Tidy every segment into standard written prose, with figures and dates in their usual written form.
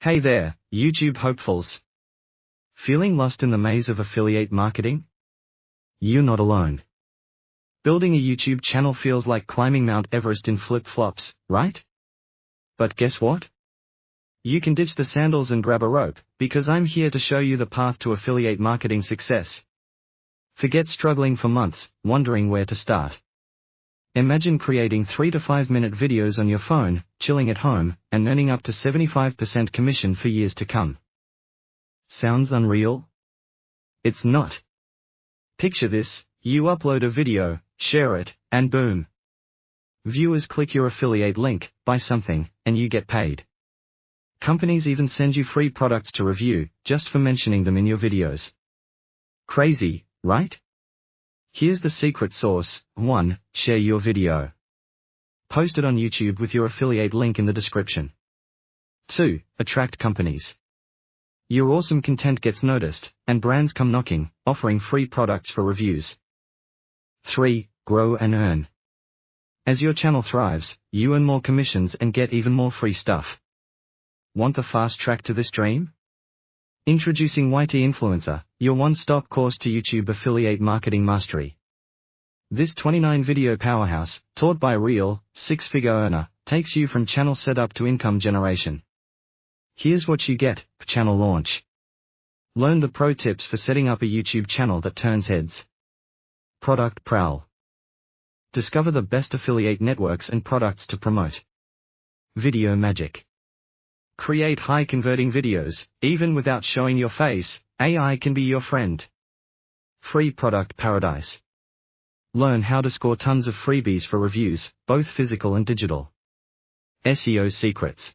Hey there, YouTube hopefuls. Feeling lost in the maze of affiliate marketing? You're not alone. Building a YouTube channel feels like climbing Mount Everest in flip-flops, right? But guess what? You can ditch the sandals and grab a rope, because I'm here to show you the path to affiliate marketing success. Forget struggling for months, wondering where to start. Imagine creating 3 to 5 minute videos on your phone, chilling at home, and earning up to 75% commission for years to come. Sounds unreal? It's not. Picture this: you upload a video, share it, and boom. Viewers click your affiliate link, buy something, and you get paid. Companies even send you free products to review, just for mentioning them in your videos. Crazy, right? Here's the secret sauce. 1. Share your video. Post it on YouTube with your affiliate link in the description. 2. Attract companies. Your awesome content gets noticed, and brands come knocking, offering free products for reviews. 3. Grow and earn. As your channel thrives, you earn more commissions and get even more free stuff. Want the fast track to this dream? Introducing YT Influencer, your one-stop course to YouTube affiliate marketing mastery. This 29-video powerhouse, taught by a real, six-figure earner, takes you from channel setup to income generation. Here's what you get: channel launch. Learn the pro tips for setting up a YouTube channel that turns heads. Product prowl. Discover the best affiliate networks and products to promote. Video magic. Create high-converting videos, even without showing your face. AI can be your friend. Free product paradise. Learn how to score tons of freebies for reviews, both physical and digital. SEO secrets.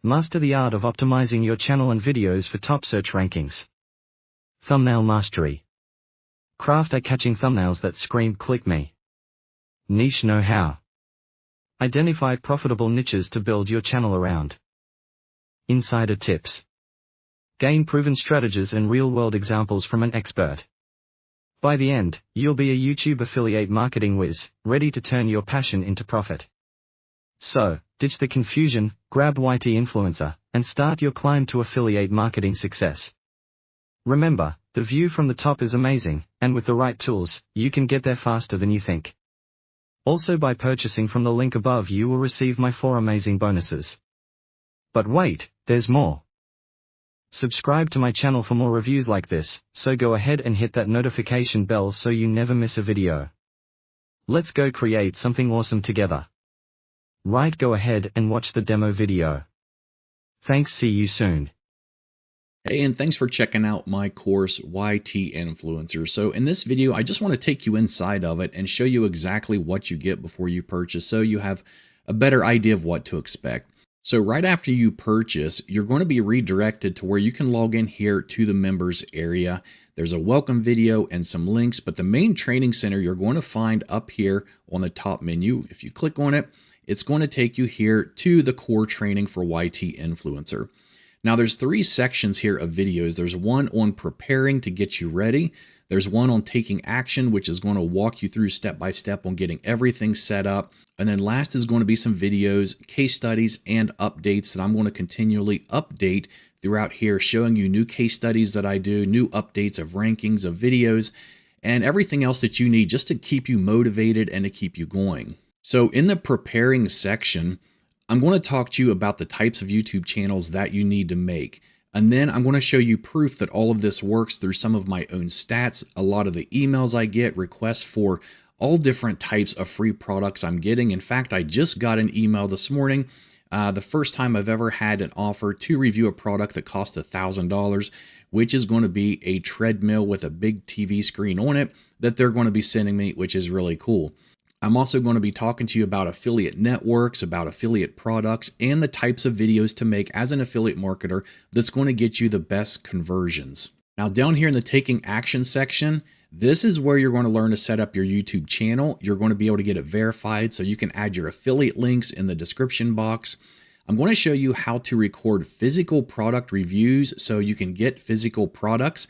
Master the art of optimizing your channel and videos for top search rankings. Thumbnail mastery. Craft eye-catching thumbnails that scream "click me." Niche know-how. Identify profitable niches to build your channel around. Insider tips. Gain proven strategies and real-world examples from an expert. By the end, you'll be a YouTube affiliate marketing whiz, ready to turn your passion into profit. So, ditch the confusion, grab YT Influencer, and start your climb to affiliate marketing success. Remember, the view from the top is amazing, and with the right tools, you can get there faster than you think. Also, by purchasing from the link above, you will receive my 4 amazing bonuses. But wait, there's more. Subscribe to my channel for more reviews like this, so go ahead and hit that notification bell so you never miss a video. Let's go create something awesome together. Right, go ahead and watch the demo video. Thanks, see you soon. Hey, and thanks for checking out my course, YT Influencer. So in this video, I just want to take you inside of it and show you exactly what you get before you purchase, so you have a better idea of what to expect. So right after you purchase, you're going to be redirected to where you can log in here to the members area. There's a welcome video and some links, but the main training center you're going to find up here on the top menu. If you click on it, it's going to take you here to the core training for YT Influencer. Now there's 3 sections here of videos. There's one on preparing to get you ready. There's one on taking action, which is going to walk you through step by step on getting everything set up. And then last is going to be some videos, case studies, and updates that I'm going to continually update throughout here, showing you new case studies that I do, new updates of rankings of videos, and everything else that you need just to keep you motivated and to keep you going. So in the preparing section, I'm going to talk to you about the types of YouTube channels that you need to make. And then I'm going to show you proof that all of this works through some of my own stats, a lot of the emails I get, requests for all different types of free products I'm getting. In fact, I just got an email this morning, the first time I've ever had an offer to review a product that cost $1,000, which is going to be a treadmill with a big TV screen on it that they're going to be sending me, which is really cool. I'm also going to be talking to you about affiliate networks, about affiliate products, and the types of videos to make as an affiliate marketer that's going to get you the best conversions. Now down here in the taking action section, this is where you're going to learn to set up your YouTube channel. You're going to be able to get it verified so you can add your affiliate links in the description box. I'm going to show you how to record physical product reviews so you can get physical products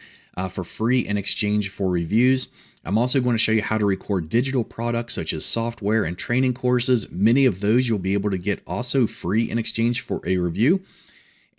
for free in exchange for reviews. I'm also going to show you how to record digital products such as software and training courses. Many of those you'll be able to get also free in exchange for a review.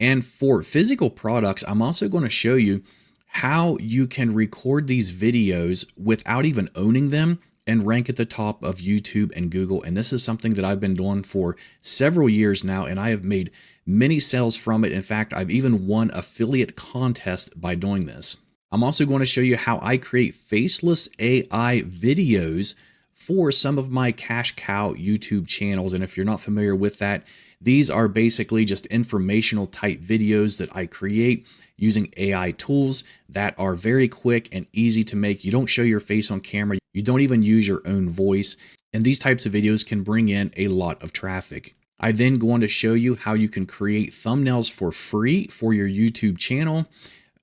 And for physical products, I'm also going to show you how you can record these videos without even owning them and rank at the top of YouTube and Google. And this is something that I've been doing for several years now, and I have made many sales from it. In fact, I've even won affiliate contests by doing this. I'm also going to show you how I create faceless AI videos for some of my cash cow YouTube channels. And if you're not familiar with that, these are basically just informational type videos that I create using AI tools that are very quick and easy to make. You don't show your face on camera. You don't even use your own voice. And these types of videos can bring in a lot of traffic. I then go on to show you how you can create thumbnails for free for your YouTube channel.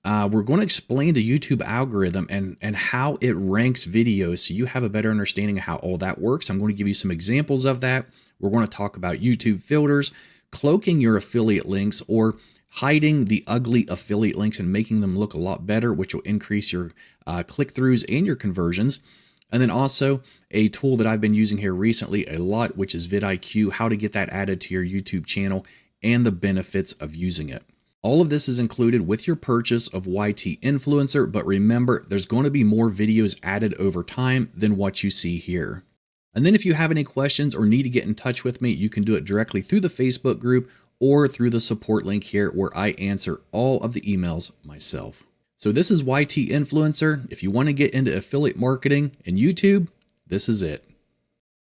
We're going to explain the YouTube algorithm and how it ranks videos so you have a better understanding of how all that works. I'm going to give you some examples of that. We're going to talk about YouTube filters, cloaking your affiliate links, or hiding the ugly affiliate links and making them look a lot better, which will increase your click-throughs and your conversions. And then also a tool that I've been using here recently a lot, which is vidIQ, how to get that added to your YouTube channel and the benefits of using it. All of this is included with your purchase of YT Influencer, but remember, there's going to be more videos added over time than what you see here. And then if you have any questions or need to get in touch with me, you can do it directly through the Facebook group or through the support link here where I answer all of the emails myself. So this is YT Influencer. If you want to get into affiliate marketing and YouTube, this is it.